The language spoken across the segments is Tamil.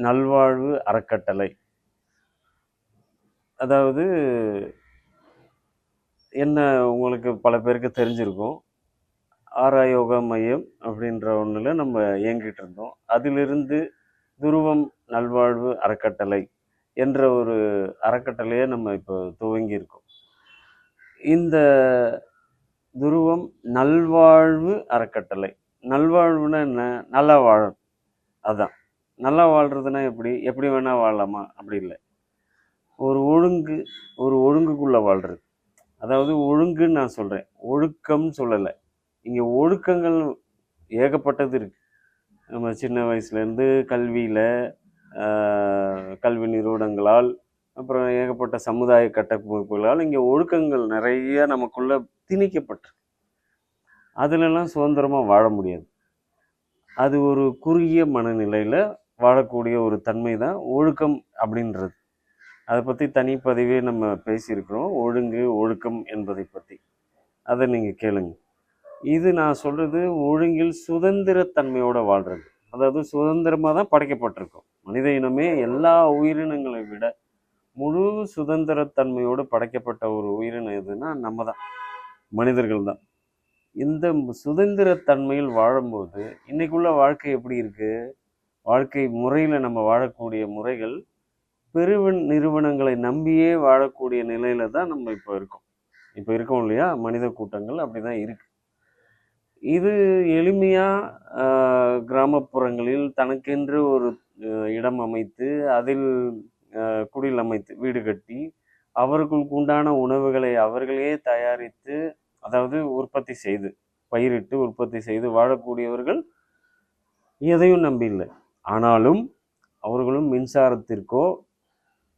நல்வாழ்வு அறக்கட்டளை. அதாவது என்ன, உங்களுக்கு பல பேருக்கு தெரிஞ்சிருக்கும். ஆரா யோகா மையம் அப்படின்ற ஒன்றில் நம்ம இயங்கிட்டு இருந்தோம். அதிலிருந்து துருவம் நல்வாழ்வு அறக்கட்டளை என்ற ஒரு அறக்கட்டளையை நம்ம இப்போ துவங்கியிருக்கோம். இந்த துருவம் நல்வாழ்வு அறக்கட்டளை, நல்வாழ்வுனா என்ன? நல்லா வாழணும். அதான் நல்லா வாழ்றதுன்னா எப்படி எப்படி வேணால் வாழலாமா? அப்படி இல்லை. ஒரு ஒழுங்குக்குள்ளே வாழ்கிறது. அதாவது ஒழுங்குன்னு நான் சொல்கிறேன், ஒழுக்கம்னு சொல்லலை. இங்கே ஒழுக்கங்கள் ஏகப்பட்டது இருக்குது. நம்ம சின்ன வயசுலேருந்து கல்வியில், கல்வி நிறுவனங்களால், அப்புறம் ஏகப்பட்ட சமுதாய கட்டமைப்புகளால் இங்கே ஒழுக்கங்கள் நிறைய நமக்குள்ளே திணிக்கப்பட்டு, அதிலெல்லாம் சுதந்திரமாக வாழ முடியாது. அது ஒரு குறுகிய மனநிலையில் வாழக்கூடிய ஒரு தன்மை தான் ஒழுக்கம் அப்படின்றது. அதை பற்றி தனிப்பதிவே நம்ம பேசியிருக்கிறோம், ஒழுக்கம் என்பதை பற்றி. அதை நீங்கள் கேளுங்க. இது நான் சொல்கிறது ஒழுங்கில் சுதந்திரத்தன்மையோடு வாழ்கிறது. அதாவது சுதந்திரமாக தான் படைக்கப்பட்டிருக்கோம். மனித இனமே எல்லா உயிரினங்களை விட முழு சுதந்திரத்தன்மையோடு படைக்கப்பட்ட ஒரு உயிரினம் எதுன்னா நம்ம தான், மனிதர்கள் தான். இந்த சுதந்திரத்தன்மையில் வாழும்போது இன்றைக்குள்ள வாழ்க்கை எப்படி இருக்குது? வாழ்க்கை முறையில் நம்ம வாழக்கூடிய முறைகள் நிறுவனங்களை நம்பியே வாழக்கூடிய நிலையில தான் நம்ம இப்போ இருக்கோம் இல்லையா? மனித கூட்டங்கள் அப்படி தான் இருக்குது. இது எளிமையாக கிராமப்புறங்களில் தனக்கென்று ஒரு இடம் அமைத்து, அதில் குடில் அமைத்து வீடு கட்டி, அவர்களுக்கு உண்டான உணவுகளை அவர்களே தயாரித்து, அதாவது உற்பத்தி செய்து, பயிரிட்டு உற்பத்தி செய்து வாழக்கூடியவர்கள் எதையும் நம்பில்லை. ஆனாலும் அவர்களும் மின்சாரத்திற்கோ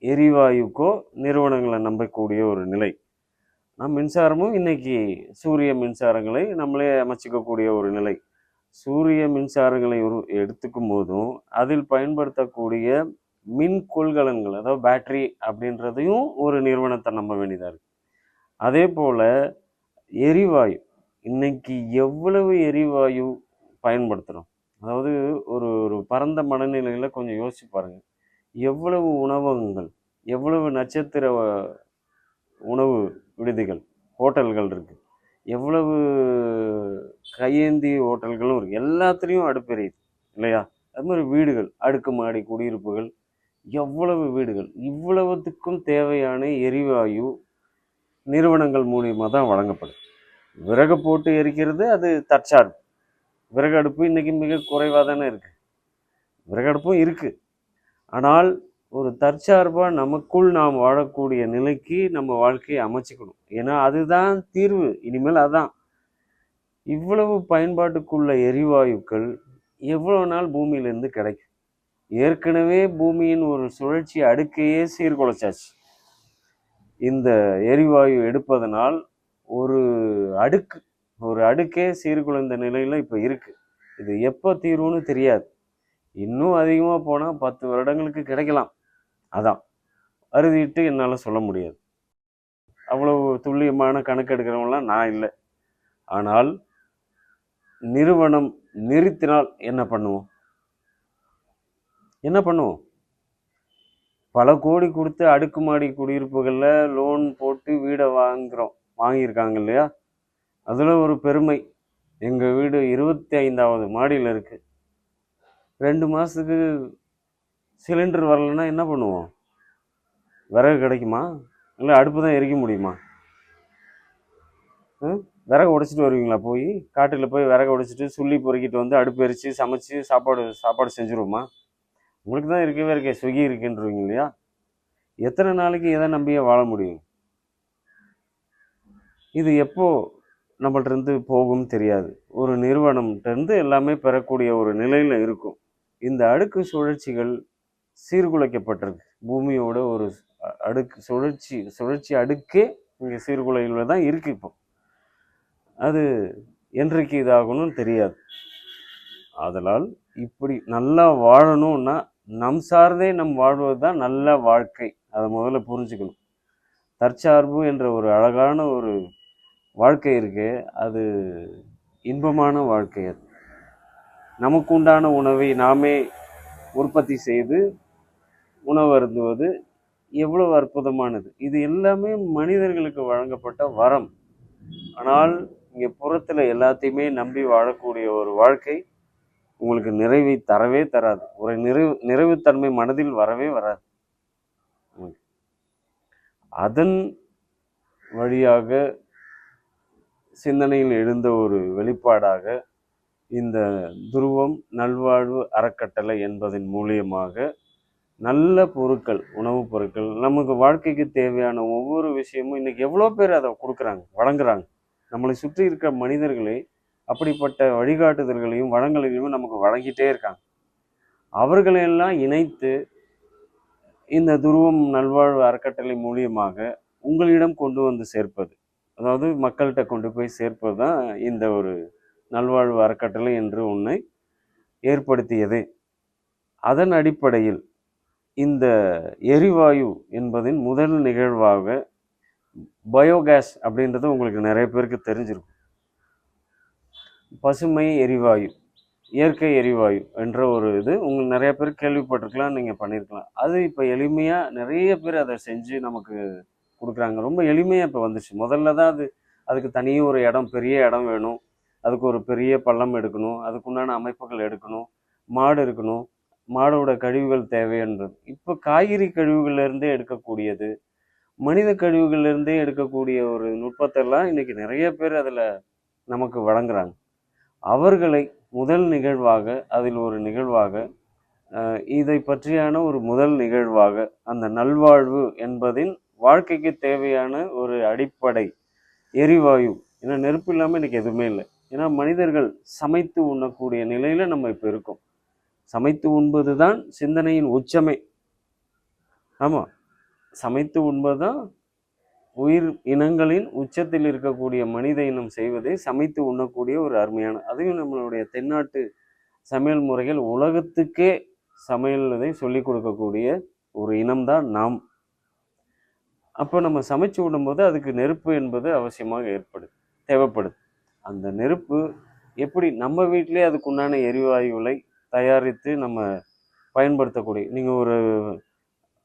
எரிவாயுக்கோ நிறுவனங்களை நம்பக்கூடிய ஒரு நிலை. மின்சாரமும் இன்னைக்கு சூரிய மின்சாரங்களை நம்மளே அமைச்சிக்கக்கூடிய ஒரு நிலை. சூரிய மின்சாரங்களை எடுத்துக்கும் போதும் அதில் பயன்படுத்தக்கூடிய மின் கொள்கலன்கள், அதாவது பேட்டரி அப்படின்றதையும் ஒரு நிறுவனத்தை நம்ப வேண்டியதாக இருக்குது. அதே போல் எரிவாயு, இன்னைக்கு எவ்வளவு எரிவாயு பயன்படுத்துகிறோம். அதாவது ஒரு பரந்த மனநிலையில் கொஞ்சம் யோசிச்சு பாருங்கள். எவ்வளவு உணவகங்கள், எவ்வளவு நட்சத்திர உணவு விடுதிகள், ஹோட்டல்கள் இருக்குது, எவ்வளவு கையேந்தி ஹோட்டல்களும் இருக்குது. எல்லாத்துலேயும் அடுப்பெரியுது இல்லையா? அது மாதிரி வீடுகள், அடுக்குமாடி குடியிருப்புகள், எவ்வளவு வீடுகள். இவ்வளவுத்துக்கும் தேவையான எரிவாயு நிறுவனங்கள் மூலியமாக தான் வழங்கப்படும். விறகு போட்டு எரிக்கிறது அது தற்சார்பு. விறகு அடுப்பு இன்றைக்கி மிக குறைவாக தானே இருக்குது. விறகு அடுப்பும் இருக்குது. ஆனால் ஒரு தற்சார்பாக நமக்குள் நாம் வாழக்கூடிய நிலைக்கு நம்ம வாழ்க்கையை அமைச்சிக்கணும். ஏன்னா அதுதான் தீர்வு. இனிமேல் அதான். இவ்வளவு பயன்பாட்டுக்குள்ள எரிவாயுக்கள் எவ்வளோ நாள் பூமியிலேருந்து கிடைக்கும்? ஏற்கனவே பூமியின் ஒரு சுழற்சி அடுக்கையே சீர்குலைச்சாச்சு. இந்த எரிவாயு எடுப்பதனால் ஒரு அடுக்கே சீர்குலைந்த நிலையில் இப்போ இருக்குது. இது எப்போ தீர்வுன்னு தெரியாது. இன்னும் அதிகமாக போனால் 10 வருடங்களுக்கு கிடைக்கலாம். அதான் அறுதிட்டு என்னால் சொல்ல முடியாது. அவ்வளவு துல்லியமான கணக்கு எடுக்கிறவங்களாம் நான் இல்லை. ஆனால் நிறுவனம் நிறுத்தினால் என்ன பண்ணுவோம்? பல கோடி கொடுத்து அடுக்குமாடி குடியிருப்புகளில் லோன் போட்டு வீடை வாங்கியிருக்காங்க இல்லையா? அதில் ஒரு பெருமை. எங்கள் வீடு 25வது மாடியில் இருக்குது. 2 மாதத்துக்கு சிலிண்டர் வரலைன்னா என்ன பண்ணுவோம்? விறகு கிடைக்குமா? இல்லை அடுப்பு தான் எரிக்க முடியுமா? விறகு உடைச்சிட்டு வருவீங்களா? போய் காட்டில் போய் விறகு உடைச்சிட்டு சுள்ளி பொறுக்கிட்டு வந்து அடுப்பு எரித்து சமைச்சு சாப்பாடு செஞ்சுருவோமா? உங்களுக்கு தான் இருக்கே, ஸ்விக்கி இருக்குன்றீங்க இல்லையா? எத்தனை நாளைக்கு எதை நம்பியே வாழ முடியும்? இது எப்போ நம்மள்டிருந்து போகும் தெரியாது. ஒரு நிறுவனம்கிட்டருந்து எல்லாமே பெறக்கூடிய ஒரு நிலையில் இருக்கும். இந்த அடுக்கு சுழற்சிகள் சீர்குலைக்கப்பட்டிருக்கு. பூமியோட ஒரு சுழற்சி அடுக்கே இங்கே சீர்குலையில் தான் இருக்குது. இப்போ அது என்றைக்கு இதாகணும்னு தெரியாது. ஆதலால் இப்படி நல்லா வாழணும்னா நம் சார்ந்தே நம் வாழ்வது தான் நல்ல வாழ்க்கை. அதை முதல்ல புரிஞ்சுக்கணும். தற்சார்பு என்ற ஒரு அழகான ஒரு வாழ்க்கை இருக்கு, அது இன்பமான வாழ்க்கை. அது நமக்கு உண்டான உணவை நாமே உற்பத்தி செய்து உணவு அருந்துவது எவ்வளவு அற்புதமானது. இது எல்லாமே மனிதர்களுக்கு வழங்கப்பட்ட வரம். ஆனால் இங்கே புறத்தில் எல்லாத்தையுமே நம்பி வாழக்கூடிய ஒரு வாழ்க்கை உங்களுக்கு நிறைவை தரவே தராது. ஒரு நிறைவுத்தன்மை மனதில் வரவே வராது. அதன் வழியாக சிந்தனையில் எழுந்த ஒரு வெளிப்பாடாக இந்த துருவம் நல்வாழ்வு அறக்கட்டளை என்பதன் மூலியமாக நல்ல பொருட்கள், உணவுப் பொருட்கள், நமக்கு வாழ்க்கைக்கு தேவையான ஒவ்வொரு விஷயமும் இன்னைக்கு எவ்வளோ பேர் அதை கொடுக்குறாங்க, வழங்குறாங்க. நம்மளை சுற்றி இருக்கிற மனிதர்களே அப்படிப்பட்ட வழிகாட்டுதல்களையும் வளங்களையும் நமக்கு வழங்கிட்டே இருக்காங்க. அவர்களையெல்லாம் இணைத்து இந்த துருவம் நல்வாழ்வு அறக்கட்டளை மூலியமாக உங்களிடம் கொண்டு வந்து சேர்ப்பது, அதாவது மக்கள்கிட்ட கொண்டு போய் சேர்ப்பது தான் இந்த ஒரு நல்வாழ்வு அறக்கட்டளை என்று ஒன்றை ஏற்படுத்தியது. அதன் அடிப்படையில் இந்த எரிவாயு என்பதின் முதல் நிகழ்வாக பயோகேஸ் அப்படின்றது உங்களுக்கு நிறைய பேருக்கு தெரிஞ்சிருக்கும். பசுமை எரிவாயு, இயற்கை எரிவாயு என்ற ஒரு இது உங்களுக்கு நிறைய பேர் கேள்விப்பட்டிருக்கலாம், நீங்கள் பண்ணியிருக்கலாம். அது இப்போ எளிமையாக நிறைய பேர் அதை செஞ்சு நமக்கு கொடுக்குறாங்க. ரொம்ப எளிமையாக இப்போ வந்துச்சு. முதல்ல தான் அதுக்கு தனியாக ஒரு இடம், பெரிய இடம் வேணும், அதுக்கு ஒரு பெரிய பள்ளம் எடுக்கணும், அதுக்குண்டான அமைப்புகள் எடுக்கணும், மாடு இருக்கணும், மாடோட கழிவுகள் தேவைன்றது. இப்போ காய்கறி கழிவுகள்லேருந்தே எடுக்கக்கூடியது, மனித கழிவுகள்லேருந்தே எடுக்கக்கூடிய ஒரு நுட்பத்தெல்லாம் இன்னைக்கு நிறைய பேர் அதில் நமக்கு வழங்குறாங்க. அவர்களை முதல் நிகழ்வாக, அதில் ஒரு நிகழ்வாக, இதை பற்றியான ஒரு முதல் நிகழ்வாக அந்த நல்வாழ்வு என்பதின் வாழ்க்கைக்கு தேவையான ஒரு அடிப்படை எரிவாயு. ஏன்னா நெருப்பு இல்லாமல் இன்னைக்கு எதுவுமே இல்லை. ஏன்னா மனிதர்கள் சமைத்து உண்ணக்கூடிய நிலையில் நம்ம இப்போ இருக்கோம். சமைத்து உண்பது தான் சிந்தனையின் உச்சமே. ஆமாம், சமைத்து உண்பது தான் உயிர் இனங்களின் உச்சத்தில் இருக்கக்கூடிய மனித இனம் செய்வதை சமைத்து உண்ணக்கூடிய ஒரு அருமையான, அதையும் நம்மளுடைய தென்னாட்டு சமையல் முறைகள் உலகத்துக்கே சமையலை சொல்லிக் கொடுக்கக்கூடிய ஒரு இனம்தான் நாம். அப்போ நம்ம சமைச்சு விடும்போது அதுக்கு நெருப்பு என்பது அவசியமாக தேவைப்படுது. அந்த நெருப்பு எப்படி நம்ம வீட்டிலே அதுக்குண்டான எரிவாயுகளை தயாரித்து நம்ம பயன்படுத்தக்கூடிய, நீங்கள் ஒரு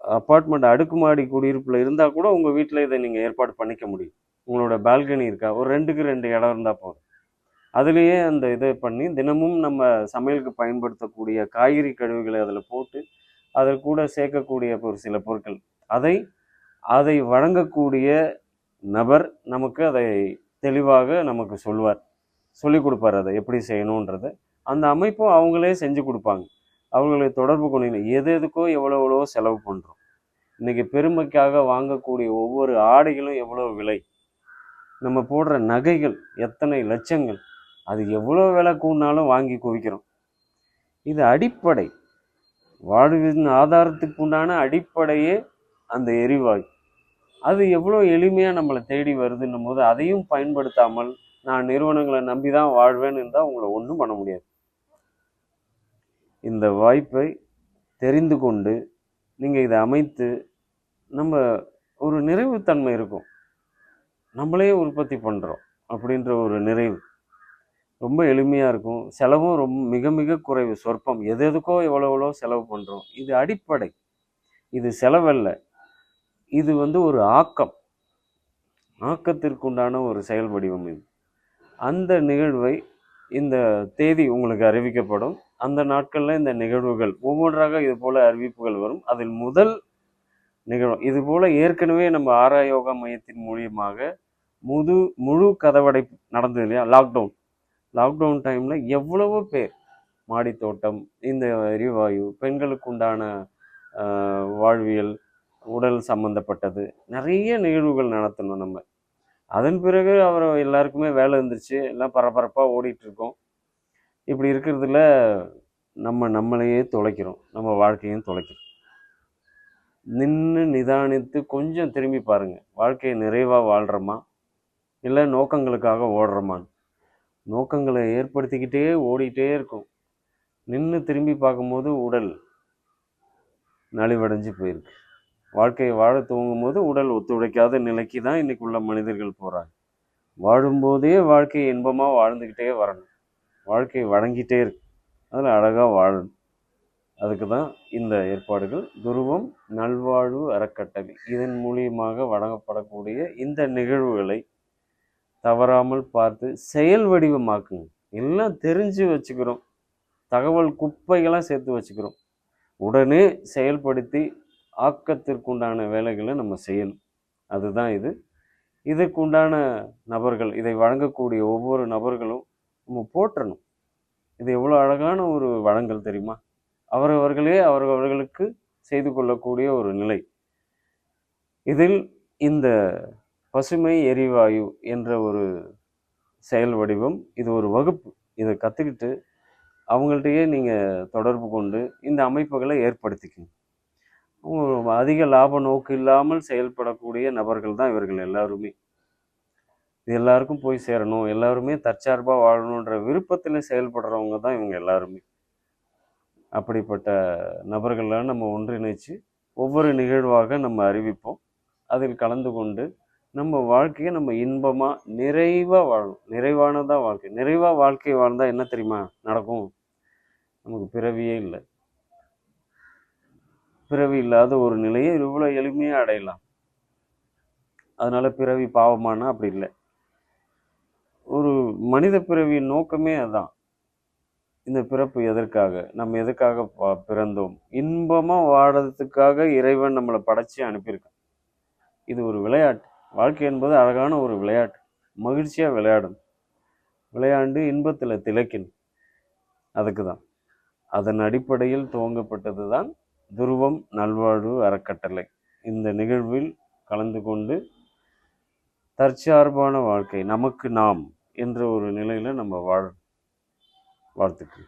அப்பார்ட்மெண்ட் அடுக்குமாடி குடியிருப்பில் இருந்தால் கூட உங்கள் வீட்டில் இதை நீங்கள் ஏற்பாடு பண்ணிக்க முடியும். உங்களோட பால்கனி இருக்கா, ஒரு 2க்கு 2 இடம் இருந்தால் போதும். அதுலேயே அந்த இதை பண்ணி தினமும் நம்ம சமையலுக்கு பயன்படுத்தக்கூடிய காய்கறி கழிவுகளை அதில் போட்டு அதில் கூட சேர்க்கக்கூடிய ஒரு சில பொருட்கள், அதை வழங்கக்கூடிய நபர் நமக்கு அதை தெளிவாக நமக்கு சொல்லி கொடுப்பார், அதை எப்படி செய்யணுன்றதை. அந்த அமைப்பும் அவங்களே செஞ்சு கொடுப்பாங்க. அவங்களை தொடர்பு கொண்டு எதுக்கோ எவ்வளோ செலவு பண்ணுறோம். இன்றைக்கி பெருமைக்காக வாங்கக்கூடிய ஒவ்வொரு ஆடைகளும் எவ்வளோ விலை, நம்ம போடுற நகைகள் எத்தனை லட்சங்கள், அது எவ்வளோ விலை கூடினாலும் வாங்கி குவிக்கிறோம். இது அடிப்படை வாழ்வின் ஆதாரத்துக்கு உண்டான அடிப்படையே அந்த எரிவாயு. அது எவ்வளோ எளிமையாக நம்மளை தேடி வருதுன்னும் போது அதையும் பயன்படுத்தாமல் நான் நிறுவனங்களை நம்பி தான் வாழ்வேன்னு இருந்தால் உங்களை ஒன்றும் பண்ண முடியாது. இந்த வாய்ப்பை தெரிந்து கொண்டு நீங்கள் இதை அமைத்து, நம்ம ஒரு நிறைவுத்தன்மை இருக்கும், நம்மளே உற்பத்தி பண்ணுறோம் அப்படின்ற ஒரு நிறைவு ரொம்ப எளிமையாக இருக்கும். செலவும் மிக மிக குறைவு, சொற்பம். எதுக்கோ எவ்வளோ செலவு பண்ணுறோம். இது அடிப்படை, இது செலவல்ல, இது ஒரு ஆக்கத்திற்குண்டான ஒரு செயல் வடிவம் இது. அந்த நிகழ்வை இந்த தேதி உங்களுக்கு அறிவிக்கப்படும். அந்த நாட்களில் இந்த நிகழ்வுகள் ஒவ்வொன்றாக இது போல் அறிவிப்புகள் வரும். அதில் முதல் நிகழ்வு இது போல் ஏற்கனவே நம்ம ஆரா யோகா மையத்தின் மூலியமாக முழு கதவடைப்பு நடந்தது இல்லையா, லாக்டவுன் டைமில் எவ்வளவோ பேர் மாடித்தோட்டம், இந்த எரிவாயு, பெண்களுக்குண்டான வாழ்வியல், உடல் சம்மந்தப்பட்டது நிறைய நிகழ்வுகள் நடத்தணும் நம்ம. அதன் பிறகு எல்லாருக்குமே வேலை இருந்துச்சு, எல்லாம் பரபரப்பாக ஓடிட்டுருக்கோம். இப்படி இருக்கிறதுல நம்மளையே தொலைக்கிறோம், நம்ம வாழ்க்கையும் தொலைக்கிறோம். நின்று நிதானித்து கொஞ்சம் திரும்பி பாருங்கள், வாழ்க்கையை நிறைவாக வாழ்கிறோமா இல்லை நோக்கங்களுக்காக ஓடுறோமான்னு. நோக்கங்களை ஏற்படுத்திக்கிட்டே ஓடிட்டே இருக்கும். நின்று திரும்பி பார்க்கும்போது உடல் நலிவடைஞ்சு போயிருக்கு. வாழ்க்கையை வாழ துவங்கும் போது உடல் ஒத்துழைக்காத நிலைக்கு தான் இன்னைக்கு உள்ள மனிதர்கள் போகிறாங்க. வாழும்போதே வாழ்க்கையை இன்பமாக வாழ்ந்துக்கிட்டே வரணும், வாழ்க்கையை வழங்கிட்டே இருக்கு, அதில் அழகாக வாழணும். அதுக்கு தான் இந்த ஏற்பாடுகள். துருவம் நல்வாழ்வு அறக்கட்டளை இதன் மூலியமாக வழங்கப்படக்கூடிய இந்த நிகழ்வுகளை தவறாமல் பார்த்து செயல் வடிவமாக்குங்க. எல்லாம் தெரிஞ்சு வச்சுக்கிறோம், தகவல் குப்பைகளாக சேர்த்து வச்சுக்கிறோம். உடனே செயல்படுத்தி ஆக்கத்திற்குண்டான வேலைகளை நம்ம செய்யணும். அதுதான் இது. இதுக்குண்டான நபர்கள், இதை வழங்கக்கூடிய ஒவ்வொரு நபர்களும் நம்ம போற்றணும். இது எவ்வளோ அழகான ஒரு வழங்கல் தெரியுமா? அவரவர்களே அவரவர்களுக்கு செய்து கொள்ளக்கூடிய ஒரு நிலை. இதில் இந்த பசுமை எரிவாயு என்ற ஒரு செயல் வடிவம், இது ஒரு வகுப்பு. இதை கற்றுக்கிட்டு அவங்கள்ட்டையே நீங்கள் தொடர்பு கொண்டு இந்த அமைப்புகளை ஏற்படுத்திக்கணும். அதிக லாப நோக்கு இல்லாமல் செயல்படக்கூடிய நபர்கள் தான் இவர்கள் எல்லாருமே. இது எல்லாருக்கும் போய் சேரணும், எல்லாருமே தற்சார்பாக வாழணுன்ற விருப்பத்தில் செயல்படுறவங்க தான் இவங்க எல்லாருமே. அப்படிப்பட்ட நபர்களெலாம் நம்ம ஒன்றிணைச்சு ஒவ்வொரு நிகழ்வாக நம்ம அறிவிப்போம். அதில் கலந்து கொண்டு நம்ம வாழ்க்கையை நம்ம இன்பமாக நிறைவாக வாழணும். நிறைவானதான் வாழ்க்கை. நிறைவாக வாழ்க்கை வாழ்ந்தால் என்ன தெரியுமா நடக்கும்? நமக்கு பிறவியே இல்லை. பிறவி இல்லாத ஒரு நிலையை இவ்வளோ எளிமையாக அடையலாம். அதனால பிறவி பாவமானா அப்படி இல்லை. ஒரு மனித பிறவியின் நோக்கமே அதான். இந்த பிறப்பு எதற்காக, நம்ம எதுக்காக பிறந்தோம்? இன்பமாக வாழறதுக்காக இறைவன் நம்மளை படைச்சி அனுப்பியிருக்கான். இது ஒரு விளையாட்டு. வாழ்க்கை என்பது அழகான ஒரு விளையாட்டு. மகிழ்ச்சியாக விளையாடணும், விளையாண்டு இன்பத்தில் திளைக்கணும். அதுக்கு தான், அதன் அடிப்படையில் துவங்கப்பட்டது தான் துருவம் நல்வாழ்வு அறக்கட்டளை. இந்த நிகழ்வில் கலந்து கொண்டு தற்சார்பான வாழ்க்கை, நமக்கு நாம் என்ற ஒரு நிலையில் நம்ம வாழ்த்துக்கள்.